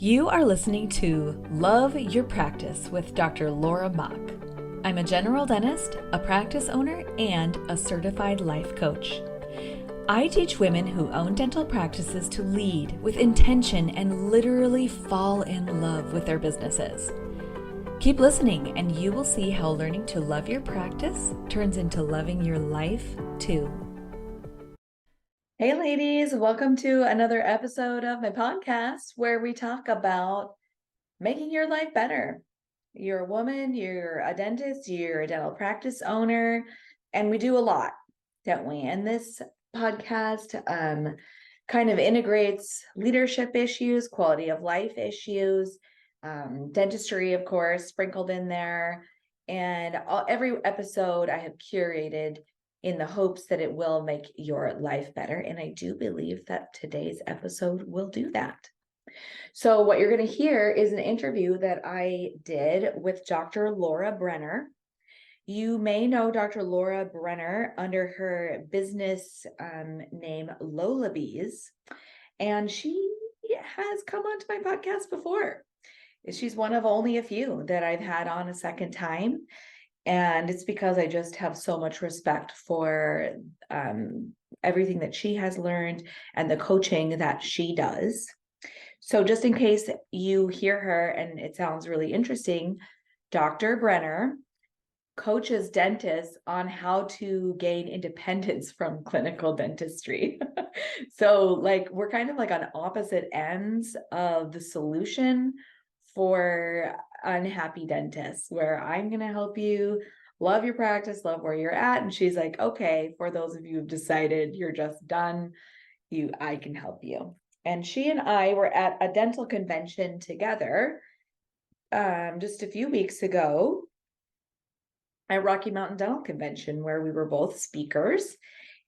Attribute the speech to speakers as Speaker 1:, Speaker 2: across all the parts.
Speaker 1: You are listening to Love Your Practice with Dr. Laura Mock. I'm a general dentist, a practice owner, and a certified life coach. I teach women who own dental practices to lead with intention and literally fall in love with their businesses. Keep listening and you will see how learning to love your practice turns into loving your life too. Hey ladies, welcome to another episode of my podcast where we talk about making your life better. You're a woman, you're a dentist, you're a dental practice owner, and we do a lot, don't we? And this podcast kind of integrates leadership issues, quality of life issues, dentistry, of course, sprinkled in there. And every episode I have curated in the hopes that it will make your life better. And I do believe that today's episode will do that. So what you're going to hear is an interview that I did with Dr. Laura Brenner. You may know Dr. Laura Brenner under her business name Lola Bees, and she has come onto my podcast before. She's one of only a few that I've had on a second time. And it's because I just have so much respect for everything that she has learned and the coaching that she does. So just in case you hear her and it sounds really interesting, Dr. Brenner coaches dentists on how to gain independence from clinical dentistry. So we're kind of on opposite ends of the solution for unhappy dentists, where I'm going to help you love your practice, love where you're at. And she's like, okay, for those of you who've decided you're just done, I can help you. And she and I were at a dental convention together just a few weeks ago at Rocky Mountain Dental Convention, where we were both speakers.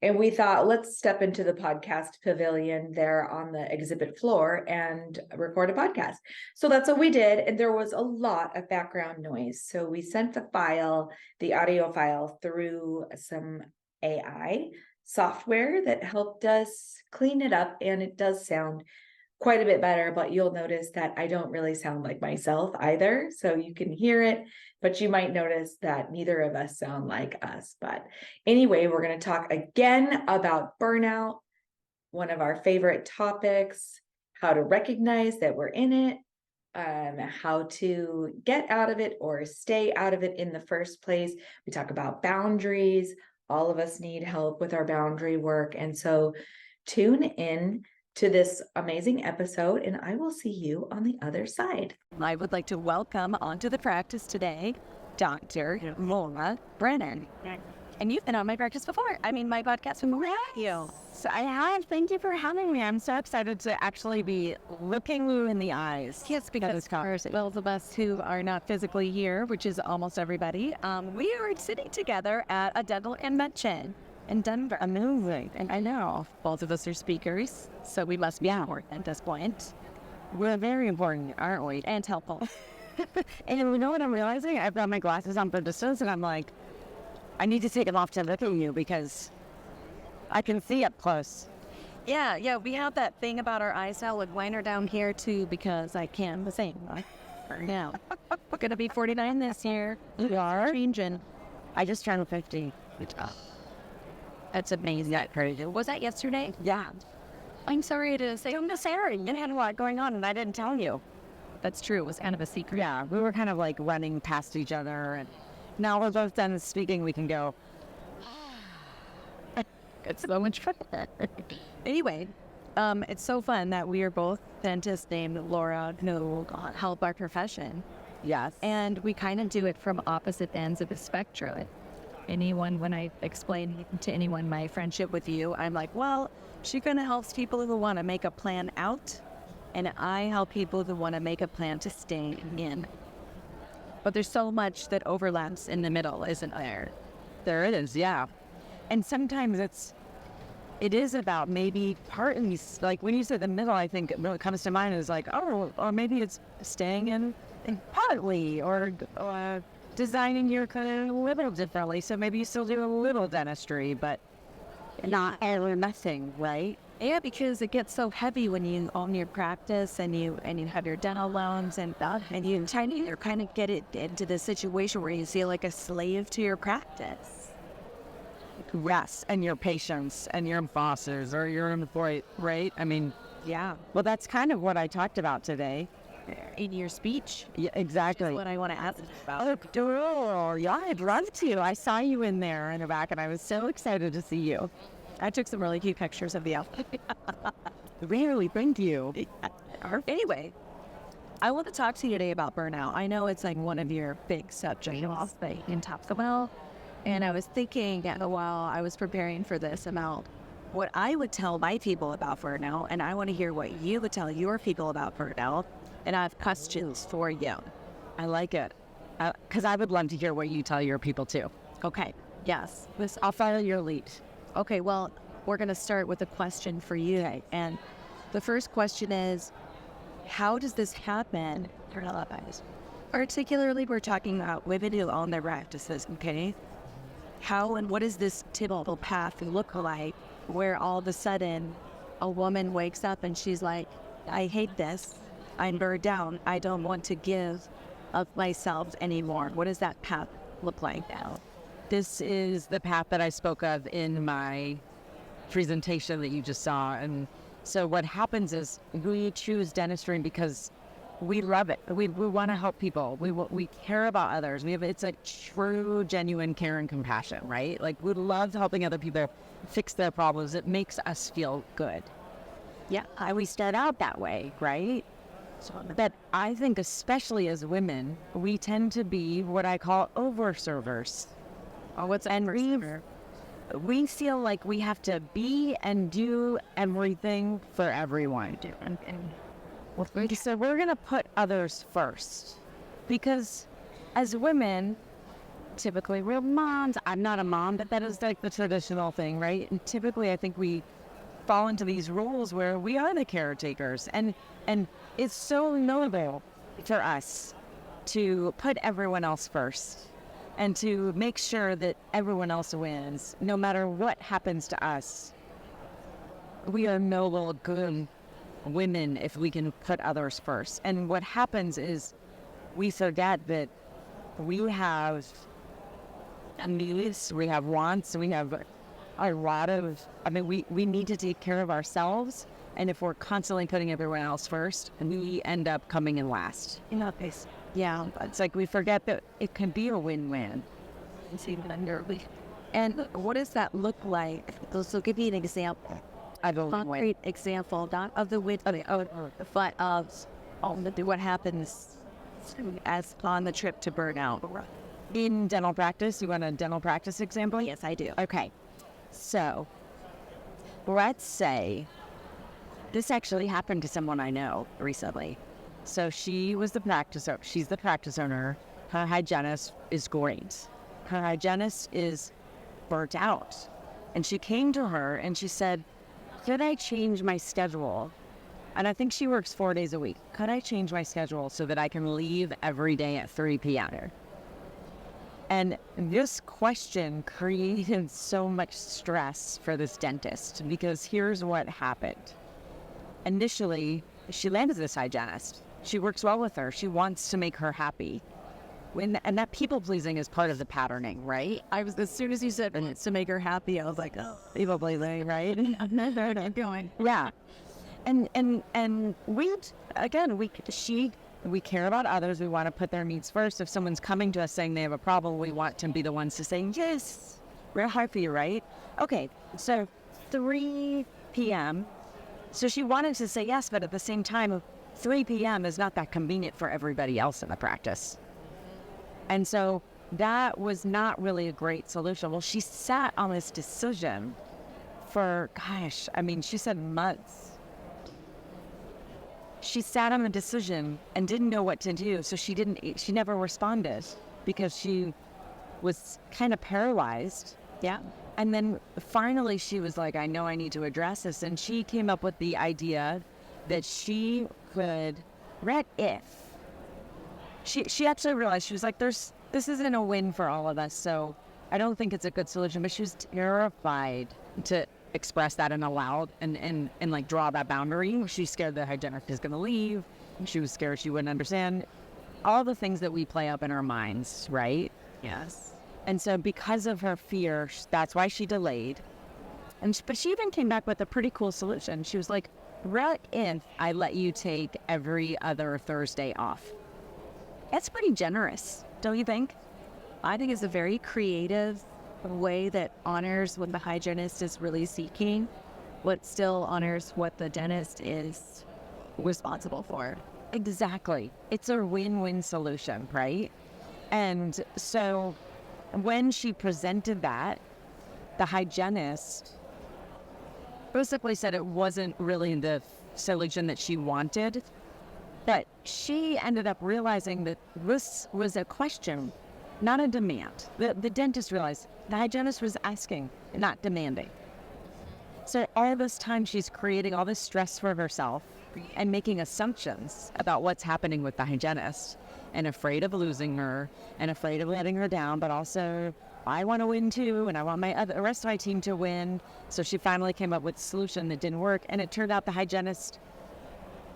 Speaker 1: And we thought, let's step into the podcast pavilion there on the exhibit floor and record a podcast. So that's what we did. And there was a lot of background noise. So we sent the audio file through some AI software that helped us clean it up. And it does sound quite a bit better, but you'll notice that I don't really sound like myself either. So you can hear it, but you might notice that neither of us sound like us. But anyway, we're going to talk again about burnout, one of our favorite topics, how to recognize that we're in it, how to get out of it or stay out of it in the first place. We talk about boundaries. All of us need help with our boundary work. And so tune in to this amazing episode, and I will see you on the other side.
Speaker 2: I would like to welcome onto the practice today, Dr. Laura Brenner. And you've been on my practice before. My podcast before. You.
Speaker 3: So I have. Thank you for having me. I'm so excited to actually be looking you in the eyes.
Speaker 2: Yes, because for those of us who are not physically here, which is almost everybody, we are sitting together at a dental convention in Denver.
Speaker 3: Amazing.
Speaker 2: And I know both of us are speakers, so we must be important at this point.
Speaker 3: We're very important, aren't we?
Speaker 2: And helpful.
Speaker 3: And you know what I'm realizing? I've got my glasses on for distance, and I'm like, I need to take them off to look at you because I can see up close.
Speaker 2: Yeah, we have that thing about our eyes now. Look, mine are down here too because I can't the same. Now, we're gonna be 49 this year.
Speaker 3: You are?
Speaker 2: Changing.
Speaker 3: I just turned 50.
Speaker 2: That's amazing. Was that yesterday?
Speaker 3: Yeah.
Speaker 2: I'm sorry to say.
Speaker 3: I'm sorry. You had a lot going on, and I didn't tell you.
Speaker 2: That's true. It was kind of a secret.
Speaker 3: Yeah, we were kind of running past each other, and now we're both done speaking. We can go.
Speaker 2: It's so much fun. Anyway, it's so fun that we are both dentists named Laura who help our profession.
Speaker 3: Yes.
Speaker 2: And we kind of do it from opposite ends of the spectrum. When I explain to anyone my friendship with you, I'm like, well, she kind of helps people who want to make a plan out, and I help people who want to make a plan to stay in. But there's so much that overlaps in the middle, isn't there?
Speaker 3: There it is, yeah. And sometimes it is about maybe parties. When you said the middle, I think what comes to mind is or maybe it's staying in partly, or designing your clinic a little differently. So maybe you still do a little dentistry, but not nothing, right?
Speaker 2: Yeah, because it gets so heavy when you own your practice and you have your dental loans and you kind of get it into the situation where you feel like a slave to your practice.
Speaker 3: Yes, and your patients and your bosses or your employee, right? I mean, yeah. Well, that's kind of what I talked about today.
Speaker 2: In your speech,
Speaker 3: Yeah, exactly.
Speaker 2: what I want to ask about.
Speaker 3: Oh, yeah, I'd love to. I saw you in there in the back, and I was so excited to see you.
Speaker 2: I took some really cute pictures of the outfit.
Speaker 3: Really, thank you.
Speaker 2: Anyway, I want to talk to you today about burnout. I know it's like one of your big subjects that you can talk about. And I was thinking while I was preparing for this about what I would tell my people about burnout, and I want to hear what you would tell your people about burnout. And I have questions for you.
Speaker 3: I like it. Because I would love to hear what you tell your people too.
Speaker 2: Okay. Yes.
Speaker 3: I'll follow your lead.
Speaker 2: Okay. Well, we're going to start with a question for you.
Speaker 3: Okay.
Speaker 2: And the first question is, how does this happen? Particularly, we're talking about women who own their practices, okay? How and what does this typical path look like where all of a sudden a woman wakes up and she's like, I hate this. I'm burned down. I don't want to give of myself anymore. What does that path look like now?
Speaker 3: This is the path that I spoke of in my presentation that you just saw. And so what happens is we choose dentistry because we love it. We want to help people. We care about others. It's a true, genuine care and compassion, right? Like we love helping other people fix their problems. It makes us feel good.
Speaker 2: Yeah,
Speaker 3: we start out that way, right? But I think especially as women, we tend to be what I call overservers.
Speaker 2: Oh, what's an overserver?
Speaker 3: We feel like we have to be and do everything for everyone. So we're going to put others first. Because as women, typically we're moms. I'm not a mom, but that is like the traditional thing, right? And typically I think we fall into these roles where we are the caretakers. And it's so noble for us to put everyone else first and to make sure that everyone else wins, no matter what happens to us. We are noble, good women if we can put others first. And what happens is we forget that we have needs, we have wants, we have a lot of, we need to take care of ourselves. And if we're constantly putting everyone else first, we end up coming in last.
Speaker 2: Yeah.
Speaker 3: It's like we forget that it can be a win-win.
Speaker 2: And what does that look like? So give me an example.
Speaker 3: I don't know.
Speaker 2: Concrete example, not of the win, but of what happens as on the trip to burnout.
Speaker 3: In dental practice, you want a dental practice example?
Speaker 2: Yes, I do.
Speaker 3: Okay. So let's say this actually happened to someone I know recently. So she's the practice owner. Her hygienist is great. Her hygienist is burnt out. And she came to her and she said, could I change my schedule? And I think she works 4 days a week. Could I change my schedule so that I can leave every day at 3 p.m.? And this question created so much stress for this dentist because here's what happened. Initially, she landed this hygienist. She works well with her. She wants to make her happy. And that people-pleasing is part of the patterning, right?
Speaker 2: As soon as you said it's to make her happy, I was like, oh,
Speaker 3: People-pleasing, right?
Speaker 2: I'm going.
Speaker 3: Yeah. And we care about others. We want to put their needs first. If someone's coming to us saying they have a problem, we want to be the ones to say, yes, we're happy, right? Okay, so 3 p.m. So she wanted to say yes, but at the same time, 3 p.m. is not that convenient for everybody else in the practice. And so that was not really a great solution. Well, she sat on this decision for, she said months. She sat on the decision and didn't know what to do. So she never responded because she was kind of paralyzed.
Speaker 2: Yeah.
Speaker 3: And then finally she was like, I know I need to address this. And she came up with the idea that she could, she actually realized, she was like, this isn't a win for all of us. So I don't think it's a good solution. But she was terrified to express that and aloud and like draw that boundary. She's scared the hygienist is going to leave. She was scared she wouldn't understand. All the things that we play up in our minds, right?
Speaker 2: Yes.
Speaker 3: And so because of her fear, that's why she delayed. But she even came back with a pretty cool solution. She was like, what if I let you take every other Thursday off? That's pretty generous, don't you think?
Speaker 2: I think it's a very creative way that honors what the hygienist is really seeking, but still honors what the dentist is responsible for.
Speaker 3: Exactly. It's a win-win solution, right? And so when she presented that, the hygienist basically said it wasn't really the solution that she wanted, but she ended up realizing that this was a question, not a demand. The dentist realized the hygienist was asking, not demanding. So all this time she's creating all this stress for herself and making assumptions about what's happening with the hygienist and afraid of losing her and afraid of letting her down, but also I want to win too and I want the rest of my team to win. So she finally came up with a solution that didn't work, and it turned out the hygienist,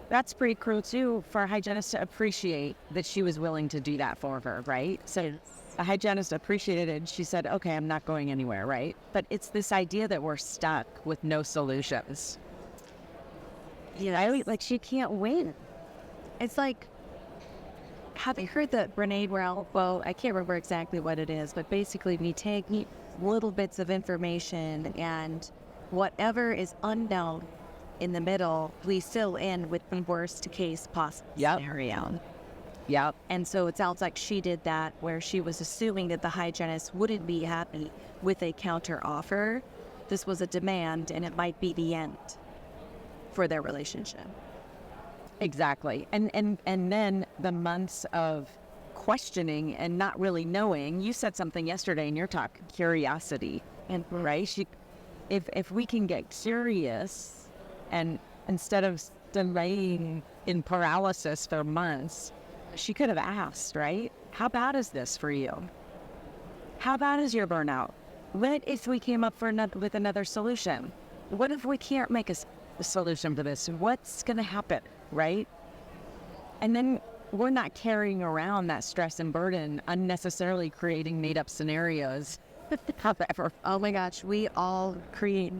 Speaker 3: that's pretty cool too, for a hygienist to appreciate that she was willing to do that for her, right? So the hygienist appreciated it and she said, okay, I'm not going anywhere, right? But it's this idea that we're stuck with no solutions.
Speaker 2: Yeah,
Speaker 3: Like she can't win.
Speaker 2: it's like, have you heard the Brenner well, I can't remember exactly what it is, but basically we take little bits of information and whatever is unknown in the middle, we fill in with the worst case possible scenario.
Speaker 3: Yep.
Speaker 2: And so it sounds like she did that, where she was assuming that the hygienist wouldn't be happy with a counter offer. This was a demand, and it might be the end for their relationship.
Speaker 3: Exactly. And then the months of questioning and not really knowing, you said something yesterday in your talk, curiosity. And right? If we can get curious and instead of delaying in paralysis for months, she could have asked, right? How bad is this for you? How bad is your burnout? What if we came up with another solution? What if we can't make a solution to this? What's going to happen, right? And then we're not carrying around that stress and burden, unnecessarily creating made-up scenarios. However,
Speaker 2: Oh my gosh, we all create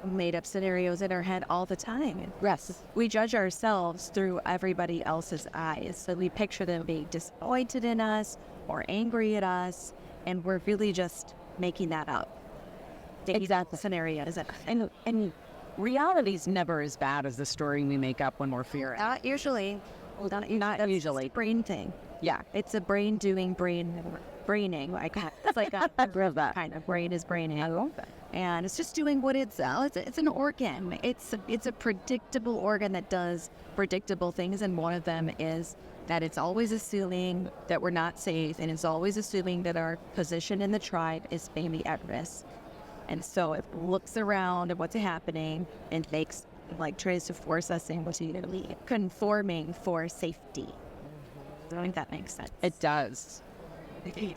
Speaker 2: made-up scenarios in our head all the time.
Speaker 3: yes,
Speaker 2: We judge ourselves through everybody else's eyes. So we picture them being disappointed in us or angry at us, and we're really just making that up.
Speaker 3: Exactly.
Speaker 2: Scenarios.
Speaker 3: and reality's never as bad as the story we make up when we're fearing.
Speaker 2: Not usually.
Speaker 3: Not usually.
Speaker 2: It's a brain thing.
Speaker 3: Yeah.
Speaker 2: It's a brain doing braining. Like it's like a
Speaker 3: love that.
Speaker 2: kind of brain is braining.
Speaker 3: I love that.
Speaker 2: And it's just doing what it's an organ. It's a predictable organ that does predictable things, and one of them is that it's always assuming that we're not safe, and it's always assuming that our position in the tribe is maybe at risk. And so it looks around at what's happening and tries to force us into conforming for safety. I think that makes sense.
Speaker 3: It does.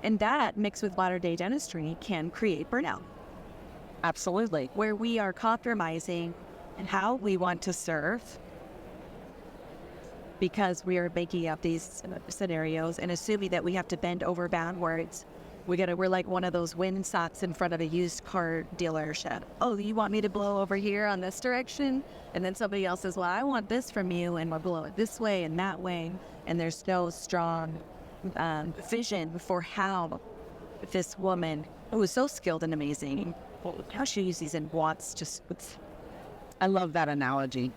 Speaker 2: And that, mixed with modern-day dentistry, can create burnout,
Speaker 3: Absolutely.
Speaker 2: where we are compromising how we want to serve because we are making up these scenarios and assuming that we have to bend over backwards. We're like one of those windsocks in front of a used car dealership. Oh, you want me to blow over here on this direction? And then somebody else says, well, I want this from you, and we'll blow it this way and that way. And there's no strong vision for how this woman, who is so skilled and amazing, how she uses these and wants just
Speaker 3: I love that analogy.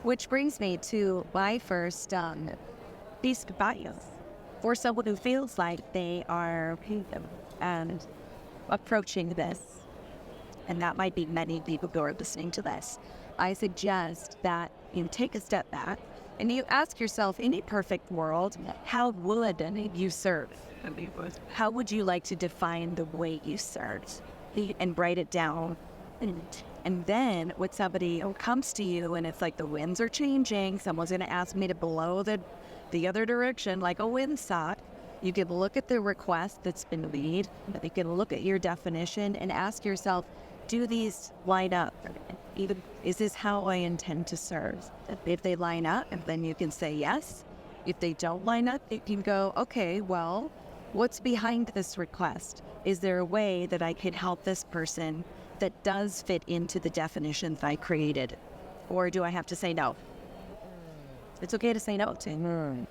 Speaker 2: which brings me to my first piece of advice for someone who feels like they are approaching this, and that might be many people who are listening to this. I suggest that you take a step back and you ask yourself, in a perfect world, how would you serve? How would you like to define the way you serve? And write it down. And then when somebody comes to you and it's like the winds are changing, someone's going to ask me to blow the other direction like a windsock, You can look at the request that's been made, you can look at your definition and ask yourself, do these line up? Even, is this how I intend to serve? If they line up, then you can say yes. If they don't line up, you can go, okay, well, what's behind this request? Is there a way that I can help this person that does fit into the definitions I created? Or do I have to say no? It's okay to say no to.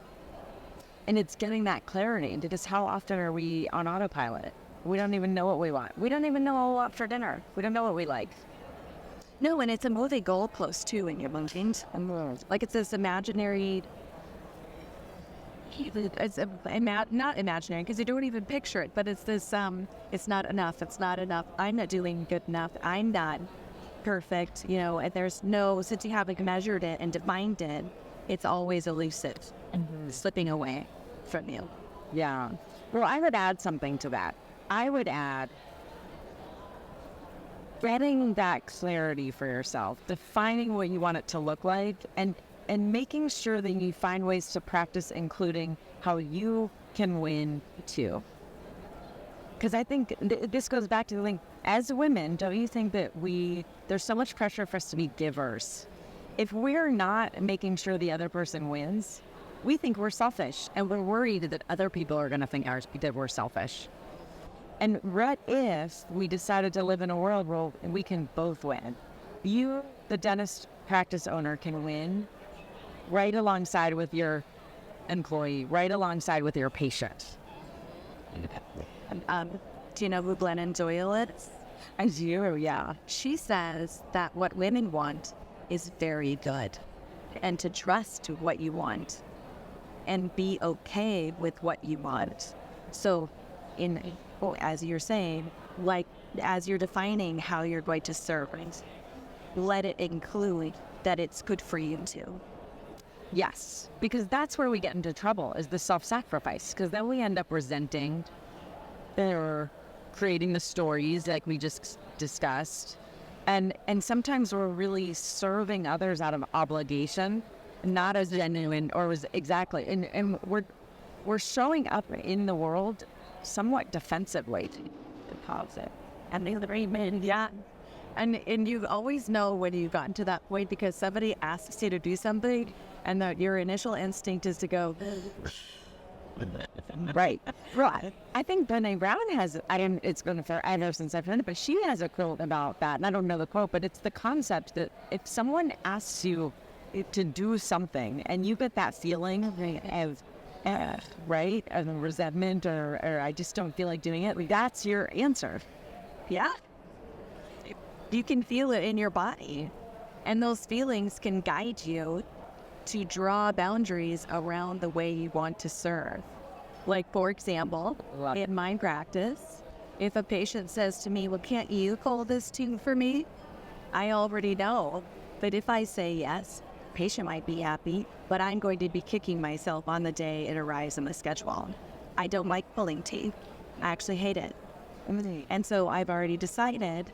Speaker 3: And it's getting that clarity, because how often are we on autopilot? We don't even know what we want. We don't even know what we want for dinner. We don't know what we like.
Speaker 2: No, and it's a movie goalpost too in your mind. Like it's this imaginary. It's not imaginary because you don't even picture it, but it's this. It's not enough. It's not enough. I'm not doing good enough. I'm not perfect. You know, and there's no, since you haven't measured it and defined it, it's always elusive and slipping away from you.
Speaker 3: Yeah. Well, I would add something to that. I would add getting that clarity for yourself, defining what you want it to look like, and making sure that you find ways to practice including how you can win too. Because I think this goes back to the thing, as women, don't you think that there's so much pressure for us to be givers? If we're not making sure the other person wins, we think we're selfish, and we're worried that other people are going to think that we're selfish. And what if we decided to live in a world where we can both win? You, the dentist practice owner, can win right alongside with your employee, right alongside with your patient.
Speaker 2: Do you know who Glennon Doyle is?
Speaker 3: I do, yeah.
Speaker 2: She says that what women want is very good, and to trust what you want and be okay with what you want. So as you're saying, like as you're defining how you're going to serve, let it include that it's good for you too.
Speaker 3: Yes, because that's where we get into trouble, is the self-sacrifice, because then we end up resenting or creating the stories like we just discussed. And sometimes we're really serving others out of obligation, not as genuine or as exactly. And we're showing up in the world somewhat defensively.
Speaker 2: And the other men, yeah. And you always know when you've gotten to that point because somebody asks you to do something and that your initial instinct is to go,
Speaker 3: right. I think Brene Brown has, it's been a fair, I know since I've done it, but she has a quote about that, and I don't know the quote, but it's the concept that if someone asks you to do something and you get that feeling of, right, of resentment or I just don't feel like doing it, that's your answer.
Speaker 2: yeah. You can feel it in your body, and those feelings can guide you to draw boundaries around the way you want to serve. Like, for example, in my practice, if a patient says to me, well, can't you call this tune for me? I already know that if I say yes, the patient might be happy, but I'm going to be kicking myself on the day it arrives in the schedule. I don't like pulling teeth. I actually hate it. And so I've already decided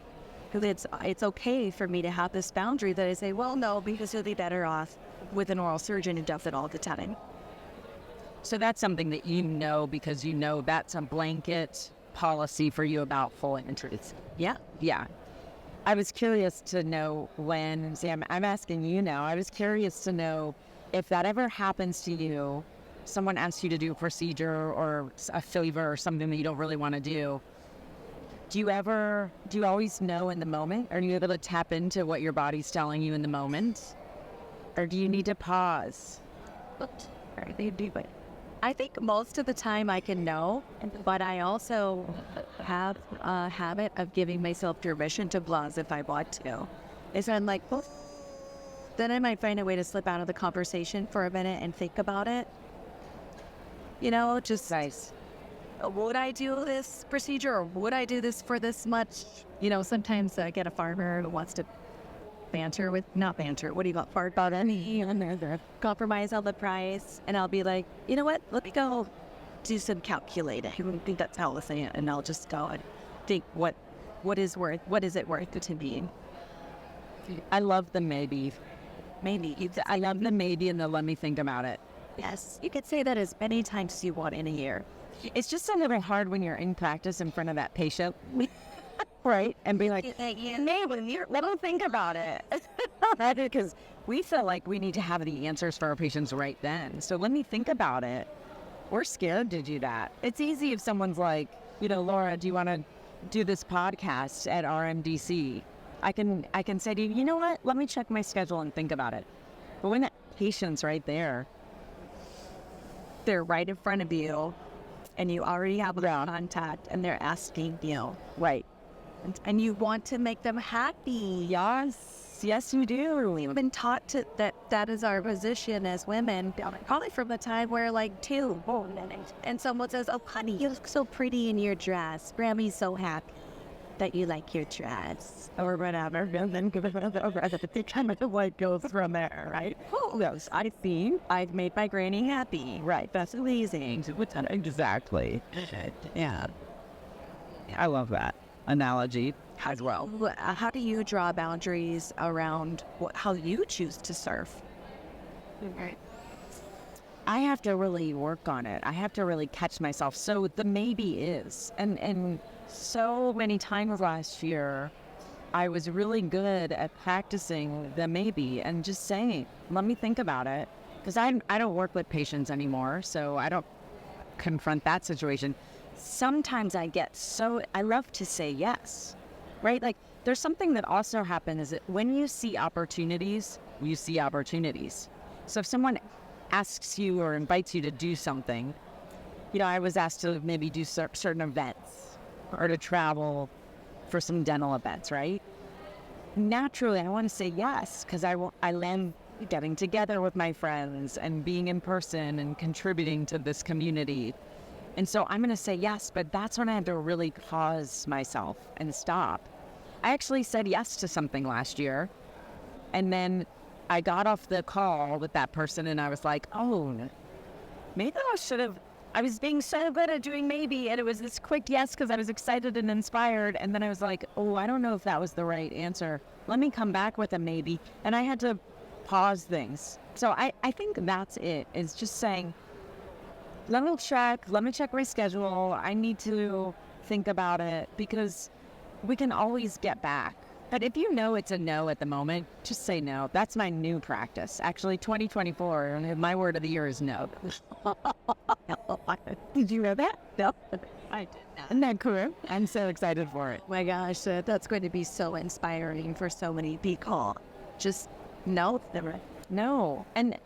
Speaker 2: that it's okay for me to have this boundary that I say, well, no, because you'll be better off with an oral surgeon who does it all the time.
Speaker 3: So that's something that you know, because you know that's a blanket policy for you about full injuries.
Speaker 2: Yeah.
Speaker 3: Yeah. I was curious to know when, Sam, I'm asking you now, I was curious to know if that ever happens to you, someone asks you to do a procedure or a favor or something that you don't really want to do. Do you always know in the moment? Are you able to tap into what your body's telling you in the moment? Or do you need to pause?
Speaker 2: I think most of the time I can know, but I also have a habit of giving myself permission to pause if I want to. So I'm like, well, then I might find a way to slip out of the conversation for a minute and think about it. You know, just
Speaker 3: Nice.
Speaker 2: Would I do this procedure or would I do this for this much? You know, sometimes I get a farmer who wants to fart about any compromise on the price. And I'll be like, you know what? Let me go do some calculating. I think that's how I'll say it. And I'll just go and think what is it worth to me?
Speaker 3: I love the maybe.
Speaker 2: Maybe.
Speaker 3: I love the maybe and the let me think about it.
Speaker 2: Yes. You could say that as many times as you want in a year.
Speaker 3: It's just a little hard when you're in practice in front of that patient, right? And be like, maybe let them think about it. Because we feel like we need to have the answers for our patients right then. So let me think about it. We're scared to do that. It's easy if someone's like, Laura, do you want to do this podcast at RMDC? I can say to you, you know what? Let me check my schedule and think about it. But when that patient's right there,
Speaker 2: They're right in front of you, and you already have a contact, and they're asking you.
Speaker 3: right?
Speaker 2: And you want to make them happy.
Speaker 3: Yes, you do.
Speaker 2: We've been taught that is our position as women, probably from the time we're like 2. And someone says, oh, honey, you look so pretty in your dress. Grammy's so happy that you like your dress.
Speaker 3: Or whatever, and then give it over at the kind of like goes from there, right?
Speaker 2: Oh, yes, I've made my granny happy.
Speaker 3: Right.
Speaker 2: That's amazing.
Speaker 3: Exactly. Yeah. I love that analogy as well.
Speaker 2: How do you draw boundaries around how you choose to surf?
Speaker 3: Right. I have to really work on it. I have to really catch myself. So the maybe is, and so many times last year, I was really good at practicing the maybe and just saying, let me think about it. Because I don't work with patients anymore, so I don't confront that situation. Sometimes I love to say yes, right? Like there's something that also happens is that when you see opportunities, you see opportunities. So if someone asks you or invites you to do something, I was asked to maybe do certain events or to travel for some dental events, right? Naturally, I want to say yes because I land getting together with my friends and being in person and contributing to this community. And so I'm going to say yes, but that's when I have to really pause myself and stop. I actually said yes to something last year, and then I got off the call with that person and I was like, oh, maybe I was being so good at doing maybe, and it was this quick yes because I was excited and inspired. And then I was like, oh, I don't know if that was the right answer. Let me come back with a maybe. And I had to pause things. So I think that's it. It's just saying, let me check my schedule. I need to think about it because we can always get back. But if you know it's a no at the moment, just say no. That's my new practice. Actually, 2024, and my word of the year is no. Did you know that? No.
Speaker 2: I did not.
Speaker 3: Isn't that cool? I'm so excited for it.
Speaker 2: Oh my gosh, that's going to be so inspiring for so many people. Just no.
Speaker 3: No. And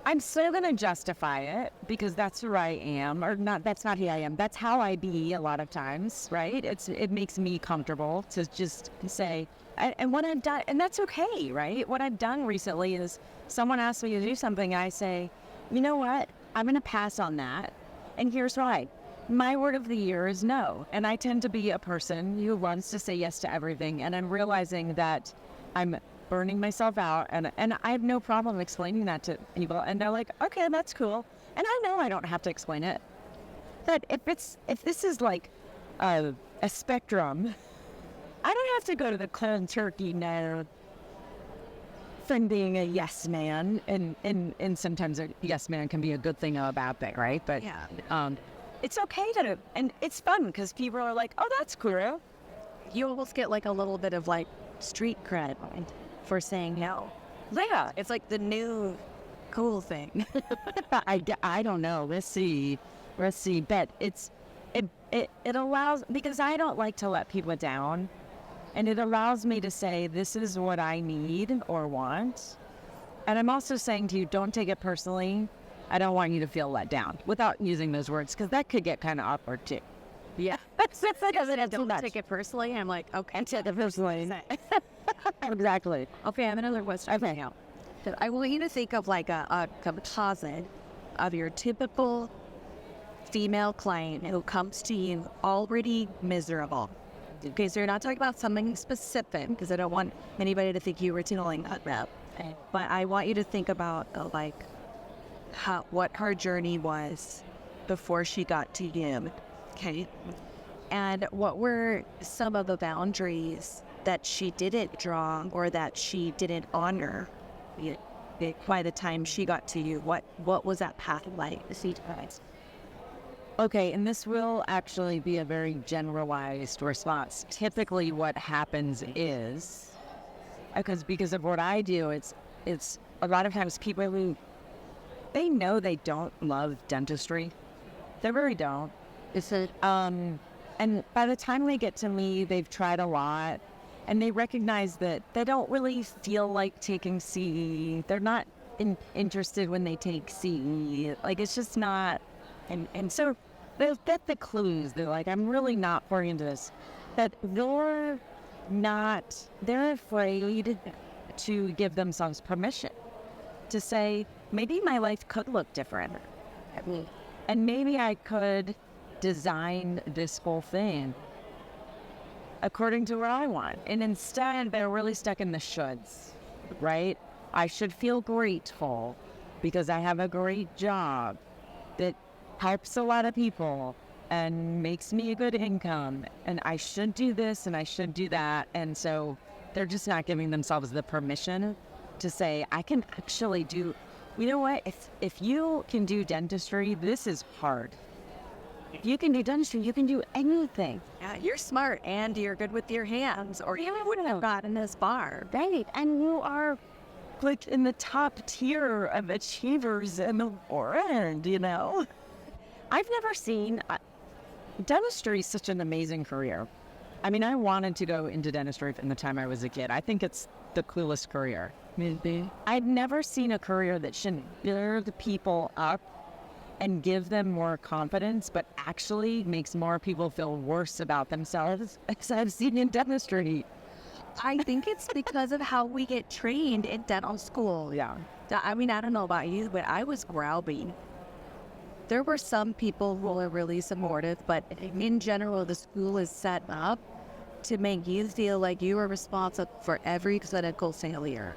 Speaker 3: I'm still going to justify it because that's who I am, or not. That's not who I am. That's how I be a lot of times, right? It makes me comfortable to just say, and what I've done, and that's okay, right? What I've done recently is someone asks me to do something. I say, you know what? I'm going to pass on that. And here's why. My word of the year is no. And I tend to be a person who wants to say yes to everything. And I'm realizing that I'm burning myself out, and I have no problem explaining that to people, and they're like, okay, that's cool. And I know I don't have to explain it. But if this is like a spectrum, I don't have to go to the cold turkey now from being a yes man, and sometimes a yes man can be a good thing or a bad thing, right? But
Speaker 2: yeah.
Speaker 3: It's okay and it's fun because people are like, oh, that's cool.
Speaker 2: You almost get like a little bit of like street cred for saying no.
Speaker 3: Yeah,
Speaker 2: It's like the new cool thing.
Speaker 3: I don't know. Let's see. But it allows, because I don't like to let people down, and it allows me to say, this is what I need or want. And I'm also saying to you, don't take it personally. I don't want you to feel let down without using those words, because that could get kind of awkward too.
Speaker 2: Yeah. Don't take it personally. I'm like, okay.
Speaker 3: Take it personally. Exactly.
Speaker 2: Okay, I have another question.
Speaker 3: Okay. Now,
Speaker 2: I want you to think of like a composite of your typical female client who comes to you already miserable. Okay, so you're not talking about something specific because I don't want anybody to think you were telling that rep. But I want you to think about what her journey was before she got to you. Okay. And what were some of the boundaries that she didn't draw or that she didn't honor by the time she got to you? What was that path like?
Speaker 3: Okay, and this will actually be a very generalized response. Typically what happens is, because of what I do, it's a lot of times people who, they know they don't love dentistry. They really don't.
Speaker 2: Is it?
Speaker 3: And by the time they get to me, they've tried a lot, and they recognize that they don't really feel like taking CE. They're not interested when they take CE. Like, it's just not, and so they'll get the clues. They're like, I'm really not pouring into this. That they're afraid to give themselves permission to say, maybe my life could look different. And maybe I could design this whole thing according to what I want. And instead, they're really stuck in the shoulds, right? I should feel grateful because I have a great job that helps a lot of people and makes me a good income. And I should do this and I should do that. And so they're just not giving themselves the permission to say, I can actually do, you know what? If you can do dentistry, this is hard. If you can do dentistry, you can do anything.
Speaker 2: Yeah, you're smart and you're good with your hands, or you wouldn't have gotten this far.
Speaker 3: Right. And you are like in the top tier of achievers in the world, you know? I've never seen, dentistry is such an amazing career. I mean, I wanted to go into dentistry from the time I was a kid. I think it's the coolest career.
Speaker 2: Maybe.
Speaker 3: I've never seen a career that should build people up and give them more confidence, but actually makes more people feel worse about themselves, as I've seen in dentistry.
Speaker 2: I think it's because of how we get trained in dental school.
Speaker 3: Yeah.
Speaker 2: I mean, I don't know about you, but I was growling. There were some people who were really supportive, but in general, the school is set up to make you feel like you are responsible for every clinical failure.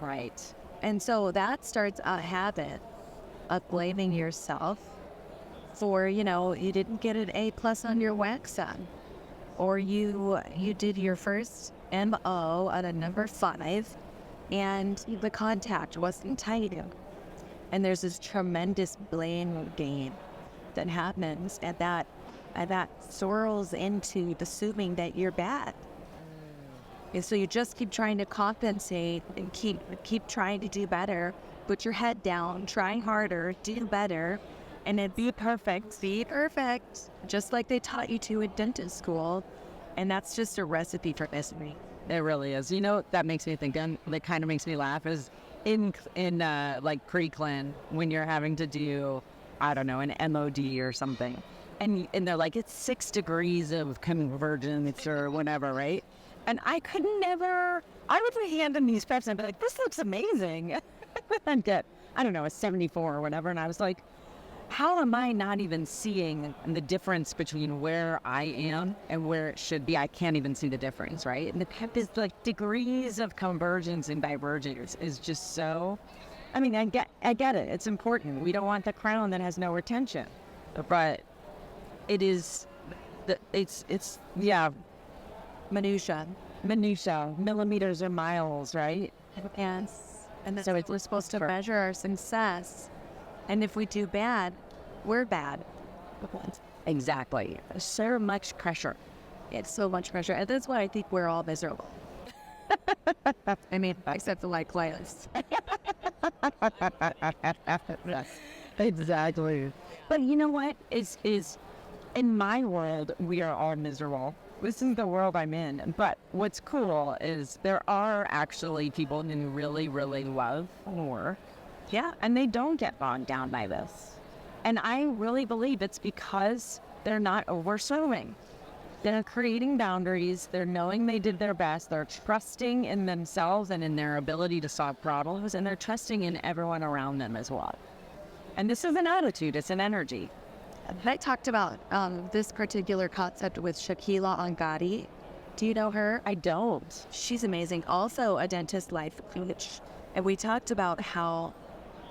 Speaker 3: Right.
Speaker 2: And so that starts a habit of blaming yourself for, you didn't get an A+ on your wax on, or you did your first MO at a number 5 and the contact wasn't tight. And there's this tremendous blame game that happens, and that swirls into assuming that you're bad. And so you just keep trying to compensate and keep trying to do better. Put your head down, try harder, do better, and then be perfect. Be perfect, just like they taught you to in dentist school. And that's just a recipe for misery.
Speaker 3: It really is. You know, that makes me think, and that kind of makes me laugh, is in like pre-clin, when you're having to do, I don't know, an MOD or something. And they're like, it's 6 degrees of convergence or whatever, right? And I would be handing these preps and be like, this looks amazing. And get, I don't know, a 74 or whatever. And I was like, how am I not even seeing the difference between where I am and where it should be? I can't even see the difference, right? And this like degrees of convergence and divergence is just so, I mean, I get it. It's important. We don't want the crown that has no retention, but it is, it's
Speaker 2: Minutia,
Speaker 3: millimeters or miles, right?
Speaker 2: yes. And that's
Speaker 3: So
Speaker 2: we're supposed to measure our success. And if we do bad, we're bad.
Speaker 3: Exactly. So much pressure.
Speaker 2: It's so much pressure. And that's why I think we're all miserable. I mean, except the like playlists.
Speaker 3: Exactly. But you know what? Is in my world, we are all miserable. This is the world I'm in. But what's cool is there are actually people who really, really love war. Yeah, and they don't get bogged down by this. And I really believe it's because they're not overserving. They're creating boundaries. They're knowing they did their best. They're trusting in themselves and in their ability to solve problems. And they're trusting in everyone around them as well. And this is an attitude. It's an energy.
Speaker 2: I talked about this particular concept with Shakila Angadi. Do you know her?
Speaker 3: I don't.
Speaker 2: She's amazing. Also a dentist life coach. And we talked about how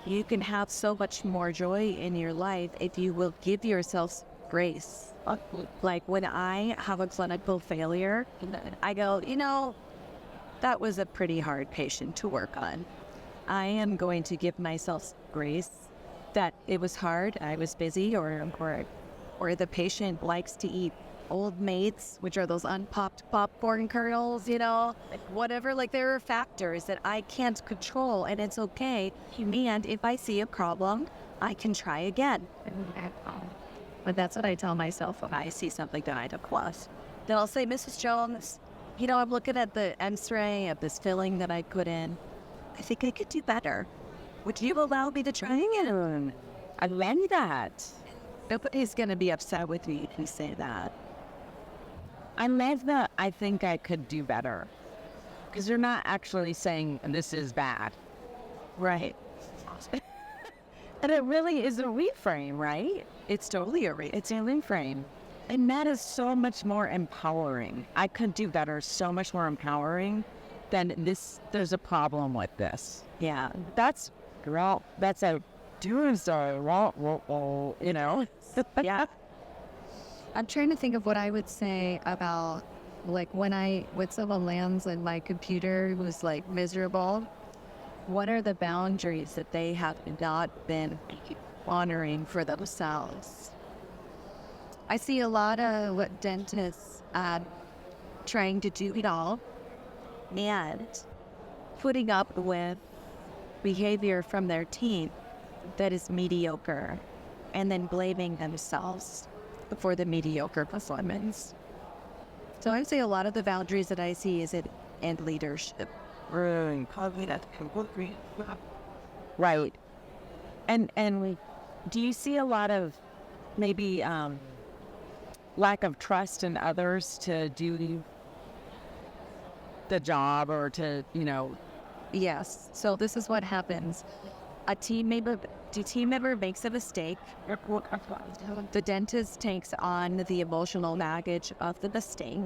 Speaker 2: you can have so much more joy in your life if you will give yourself grace. Like when I have a clinical failure, I go, that was a pretty hard patient to work on. I am going to give myself grace that it was hard, I was busy, or the patient likes to eat Old Mates, which are those unpopped popcorn kernels, like whatever. Like there are factors that I can't control, and it's okay. And if I see a problem, I can try again. But that's what I tell myself when I see something that I don't want. Then I'll say, Mrs. Jones, I'm looking at the X-ray of this filling that I put in. I think I could do better. Would you allow me to try again?
Speaker 3: I love that.
Speaker 2: Nobody's going to be upset with me if you say that.
Speaker 3: I love that. I think I could do better. Because you're not actually saying this is bad.
Speaker 2: Right.
Speaker 3: And it really is a reframe, right?
Speaker 2: It's totally a reframe.
Speaker 3: It's a reframe. And that is so much more empowering. I could do better, so much more empowering than this. There's a problem with this.
Speaker 2: Yeah.
Speaker 3: That's a doomsday,
Speaker 2: Yeah. I'm trying to think of what I would say about, like, when someone lands and my computer was, like, miserable. What are the boundaries that they have not been honoring for themselves? I see a lot of dentists trying to do it all and putting up with behavior from their team that is mediocre and then blaming themselves for the mediocre performance. So I'd say a lot of the boundaries that I see is in leadership.
Speaker 3: Right. And do you see a lot of maybe lack of trust in others to do the job or to,
Speaker 2: Yes. So this is what happens. A team member makes a mistake. The dentist takes on the emotional baggage of the mistake.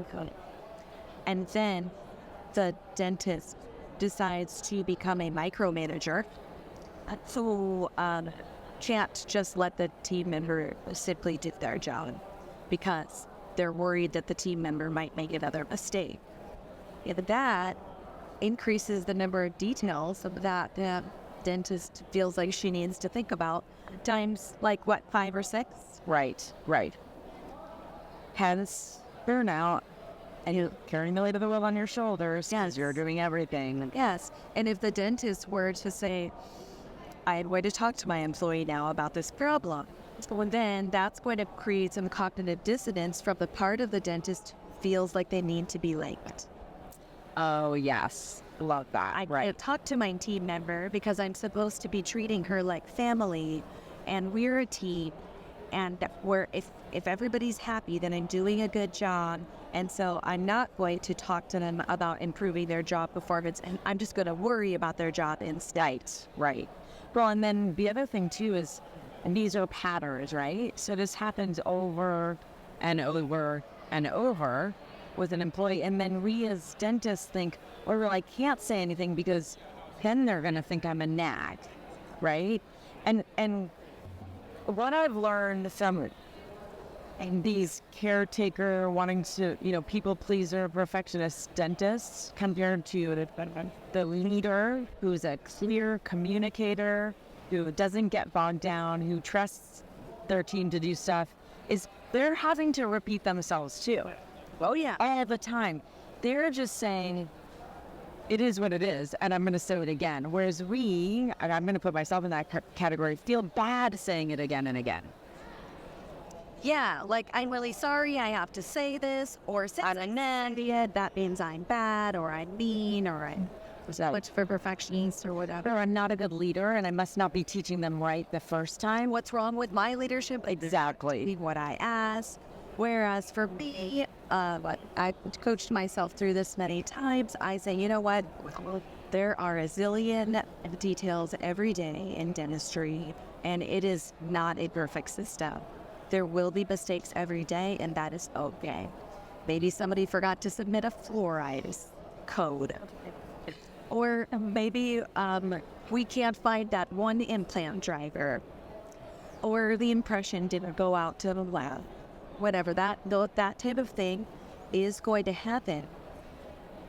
Speaker 2: And then the dentist decides to become a micromanager. So can't just let the team member simply do their job because they're worried that the team member might make another mistake. And that increases the number of details that the dentist feels like she needs to think about times 5 or 6.
Speaker 3: Right. Hence burnout, and you're carrying the weight of the world on your shoulders because you're doing everything.
Speaker 2: Yes. And if the dentist were to say, I'm going to talk to my employee now about this problem, so then that's going to create some cognitive dissonance from the part of the dentist who feels like they need to be liked.
Speaker 3: Oh, yes. Love that.
Speaker 2: I can't talk to my team member because I'm supposed to be treating her like family, and we're a team, and if everybody's happy, then I'm doing a good job, and so I'm not going to talk to them about improving their job performance, and I'm just going to worry about their job instead.
Speaker 3: Right. Well, and then the other thing too is, and these are patterns, right? So this happens over and over and over with an employee, and then we as dentists think, well, I can't say anything because then they're going to think I'm a nag, right? And what I've learned from these caretaker wanting to, people pleaser, perfectionist dentists compared to the leader who's a clear communicator, who doesn't get bogged down, who trusts their team to do stuff, is they're having to repeat themselves too.
Speaker 2: Oh, yeah.
Speaker 3: All the time. They're just saying, it is what it is, and I'm going to say it again. Whereas and I'm going to put myself in that category, feel bad saying it again and again.
Speaker 2: Yeah, I'm really sorry I have to say this, or since I'm an idiot, that means I'm bad, or I'm mean, or I'm much for perfectionists, or whatever.
Speaker 3: Or I'm not a good leader, and I must not be teaching them right the first time.
Speaker 2: What's wrong with my leadership?
Speaker 3: Exactly.
Speaker 2: What I ask. Whereas for me, I've coached myself through this many times. I say, you know what? There are a zillion details every day in dentistry, and it is not a perfect system. There will be mistakes every day, and that is okay. Maybe somebody forgot to submit a fluoride code. Or maybe we can't find that one implant driver. Or the impression didn't go out to the lab. Whatever, that type of thing is going to happen.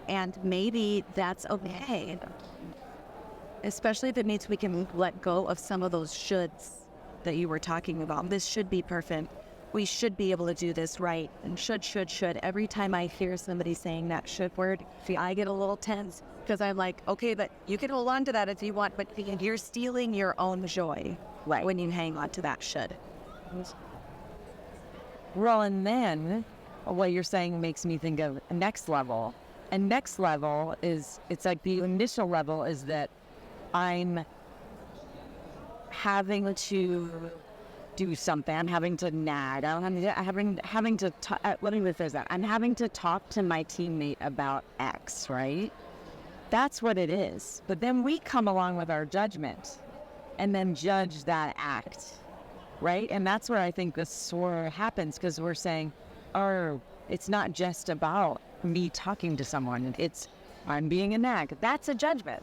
Speaker 2: And maybe that's okay. Especially if it means we can let go of some of those shoulds that you were talking about. This should be perfect. We should be able to do this right. And should. Every time I hear somebody saying that should word, I get a little tense because I'm like, okay, but you can hold on to that if you want, but you're stealing your own joy when you hang on to that should.
Speaker 3: Well, and then what you're saying makes me think of next level. And next level is, it's like the initial level is that I'm having to do something. I'm having to nag. I'm having to let me rephrase that. I'm having to talk to my teammate about X, right? That's what it is. But then we come along with our judgment and then judge that act, right? And that's where I think this sort of happens, because we're saying, oh, it's not just about me talking to someone. It's I'm being a nag. That's a judgment.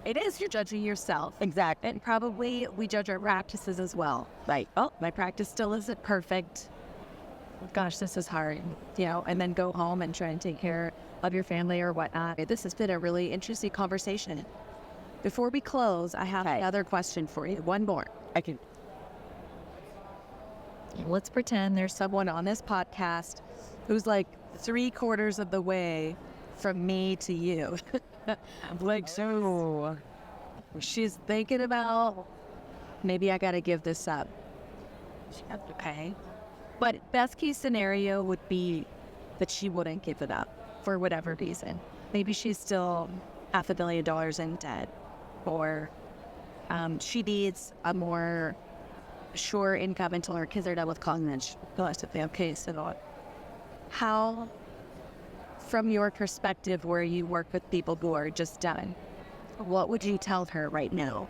Speaker 2: It is. You're judging yourself.
Speaker 3: Exactly.
Speaker 2: And probably we judge our practices as well. Like, oh, my practice still isn't perfect. Gosh, this is hard. And then go home and try and take care of your family or whatnot. This has been a really interesting conversation. Before we close, I have another question for you. One more.
Speaker 3: I can.
Speaker 2: Let's pretend there's someone on this podcast who's like 3/4 of the way from me to you.
Speaker 3: Like, so
Speaker 2: she's thinking about, maybe I got to give this up. Okay. But best case scenario would be that she wouldn't give it up for whatever reason. Maybe she's still $500 million in debt, or she needs a more sure income until her kids are done with college. Okay, so how, from your perspective where you work with people who are just done, what would you tell her right now?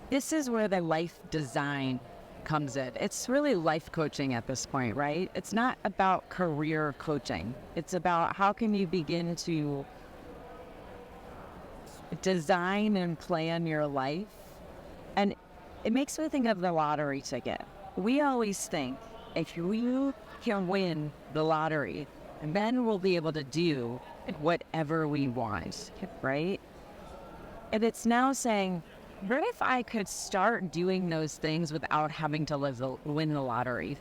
Speaker 3: This is where the life design comes in. It's really life coaching at this point, right? It's not about career coaching. It's about how can you begin to design and plan your life. And it makes me think of the lottery ticket. We always think if you can win the lottery, and then we'll be able to do whatever we want, right? And it's now saying, what if I could start doing those things without having to win the lottery,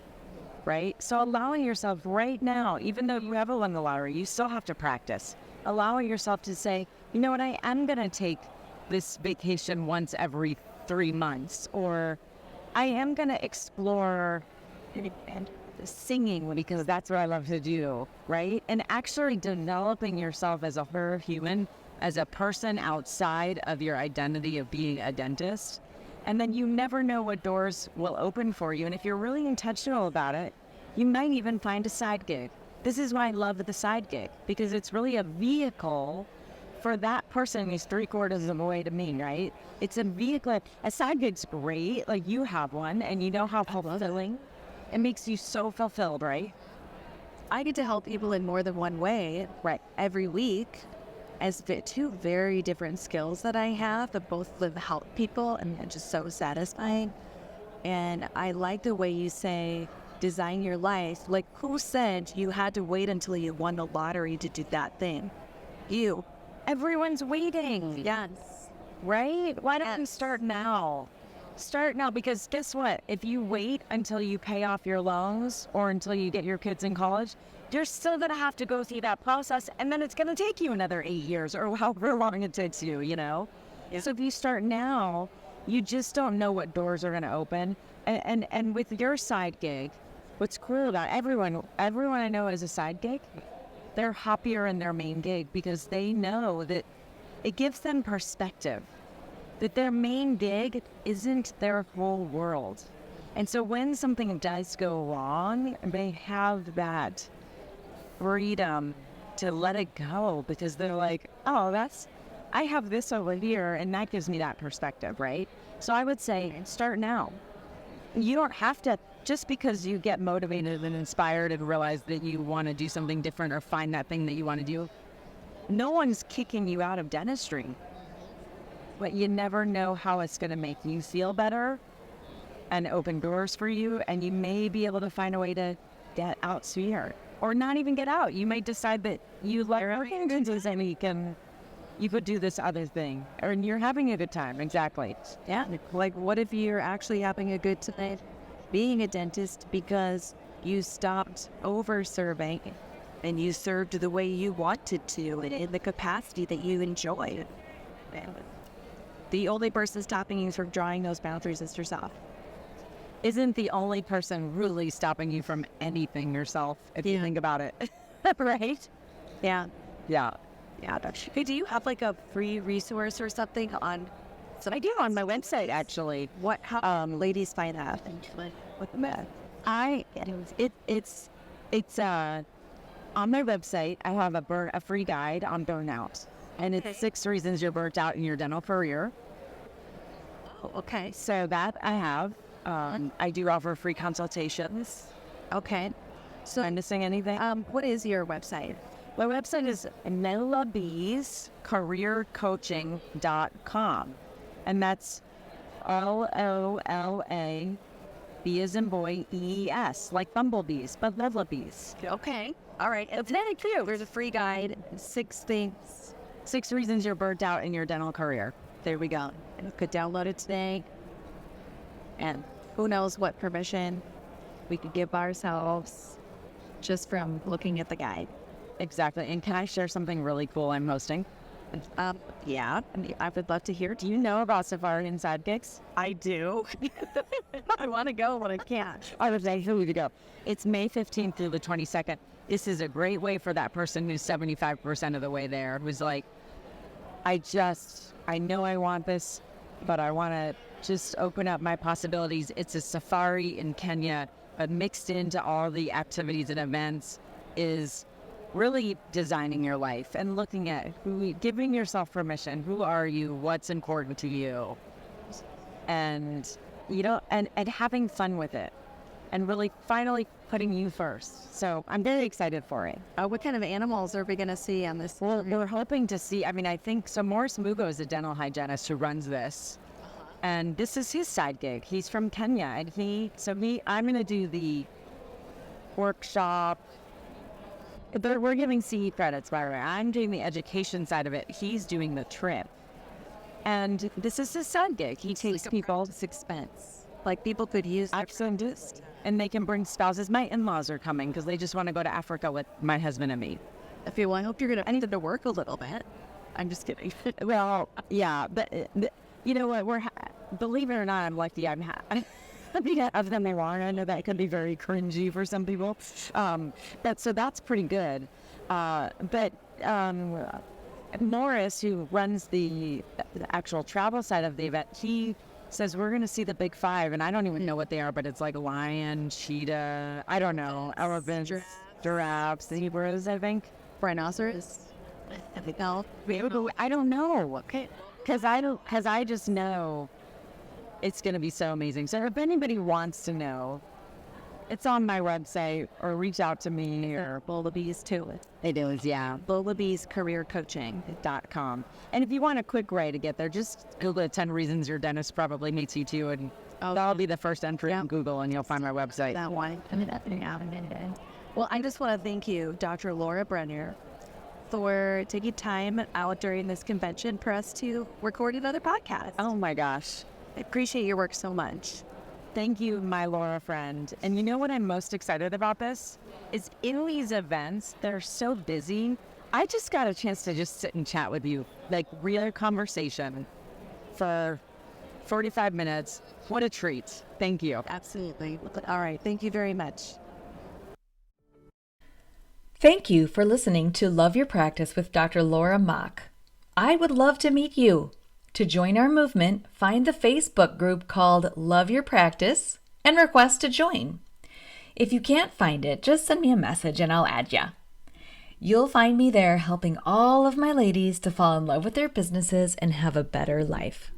Speaker 3: right? So allowing yourself right now, even though you haven't won the lottery, you still have to practice. Allowing yourself to say, you know what, I am going to take this vacation once every 3 months, or I am going to explore singing because that's what I love to do, right? And actually developing yourself as a whole human, as a person outside of your identity of being a dentist. And then you never know what doors will open for you. And if you're really intentional about it, you might even find a side gig. This is why I love the side gig, because it's really a vehicle for that person who's 3/4 of the way to me, right? It's a vehicle. A side gig's great. Like, you have one and you know how fulfilling. It makes you so fulfilled, right?
Speaker 2: I get to help people in more than one way, right? Every week, as two very different skills that I have that both help people, and they're just so satisfying. And I like the way you say, design your life. Like, who said you had to wait until you won the lottery to do that thing? You.
Speaker 3: Everyone's waiting.
Speaker 2: Yes.
Speaker 3: Right? Why don't you start now? Start now, because guess what? If you wait until you pay off your loans or until you get your kids in college, you're still going to have to go through that process, and then it's going to take you another 8 years or however long it takes you, Yeah. So if you start now, you just don't know what doors are going to open. And with your side gig, what's cool about everyone I know has a side gig, they're happier in their main gig because they know that it gives them perspective, that their main gig isn't their whole world. And so when something does go wrong, they have that freedom to let it go, because they're like, oh, I have this over here, and that gives me that perspective, right? So I would say, start now. You don't have to, just because you get motivated and inspired and realize that you want to do something different or find that thing that you want to do, no one's kicking you out of dentistry. But you never know how it's going to make you feel better and open doors for you, and you may be able to find a way to get out sooner. Or not even get out. You may decide that you like working dentists and you can you could do this other thing, or you're having a good time. Exactly.
Speaker 2: Yeah. Like, what if you're actually having a good time being a dentist because you stopped over serving and you served the way you wanted to and in the capacity that you enjoyed? And the only person stopping you from drawing those boundaries is yourself.
Speaker 3: Isn't the only person really stopping you from anything yourself, if you think about it. Right?
Speaker 2: Yeah.
Speaker 3: Yeah.
Speaker 2: Yeah. Hey, do you have like a free resource or something on? So
Speaker 3: I do on my website, actually.
Speaker 2: how ladies find that? What the math?
Speaker 3: It's on my website. I have a free guide on burnout, and it's 6 reasons you're burnt out in your dental career.
Speaker 2: Oh, okay.
Speaker 3: So that I have. I do offer free consultations.
Speaker 2: Okay. So
Speaker 3: Am I missing anything?
Speaker 2: what is your website?
Speaker 3: My website is LolaBeesCareerCoaching.com, and that's LOLA, B as in boy, EES, like bumblebees, but Lolabees.
Speaker 2: Okay. All right. It's very cute. There's a free guide, 6 things.
Speaker 3: 6 reasons you're burnt out in your dental career.
Speaker 2: There we go. And you could download it today. And who knows what permission we could give ourselves just from looking at the guide.
Speaker 3: Exactly. And can I share something really cool I'm hosting?
Speaker 2: Yeah, I would love to hear.
Speaker 3: Do you know about Safari and Sidekicks?
Speaker 2: I do. I want to go, but I can't.
Speaker 3: I was like, who would you go? It's May 15th through the 22nd. This is a great way for that person who's 75% of the way there, who's like, I know I want this, but I want to just open up my possibilities. It's a safari in Kenya, but mixed into all the activities and events is really designing your life and looking at giving yourself permission. Who are you? What's important to you? And, and having fun with it and really finally putting you first. So I'm very excited for it.
Speaker 2: What kind of animals are we going to see on this?
Speaker 3: Well, we're hoping to see, I think, so Morris Mugo is a dental hygienist who runs this. And this is his side gig. He's from Kenya. And I'm going to do the workshop. We're giving CE credits, by the way. I'm doing the education side of it. He's doing the trip. And this is his side gig. He takes
Speaker 2: like
Speaker 3: people.
Speaker 2: Expense. Like people could use.
Speaker 3: Absolutely. And they can bring spouses. My in-laws are coming because they just want to go to Africa with my husband and me.
Speaker 2: I hope you're going to. I need them to work a little bit. I'm just kidding.
Speaker 3: Well, yeah, but you know what? Believe it or not, I'm lucky. I of them they wrong. I know that can be very cringy for some people. So that's pretty good. But Morris, who runs the actual travel side of the event, he says we're going to see the big 5, and I don't even know what they are, but it's like lion, cheetah, I don't know, elephants, giraffes, zebras, I think.
Speaker 2: Rhinoceros.
Speaker 3: I don't know. Okay. Because I just know it's going to be so amazing. So if anybody wants to know, it's on my website or reach out to me or
Speaker 2: Lolabees too.
Speaker 3: It is, yeah.
Speaker 2: LolaBeesCareerCoaching.com.
Speaker 3: And if you want a quick way to get there, just Google 10 reasons your dentist probably hates you too, and that'll be the first entry in Google, and you'll find my website.
Speaker 2: That one. Well, I just want to thank you, Dr. Laura Brenner, for taking time out during this convention for us to record another podcast.
Speaker 3: Oh my gosh.
Speaker 2: I appreciate your work so much.
Speaker 3: Thank you, my Laura friend. And you know what I'm most excited about this? Is in these events, they're so busy. I just got a chance to just sit and chat with you, like real conversation for 45 minutes. What a treat. Thank you.
Speaker 2: Absolutely. All right. Thank you very much.
Speaker 1: Thank you for listening to Love Your Practice with Dr. Laura Mock. I would love to meet you. To join our movement, find the Facebook group called Love Your Practice and request to join. If you can't find it, just send me a message and I'll add ya. You'll find me there helping all of my ladies to fall in love with their businesses and have a better life.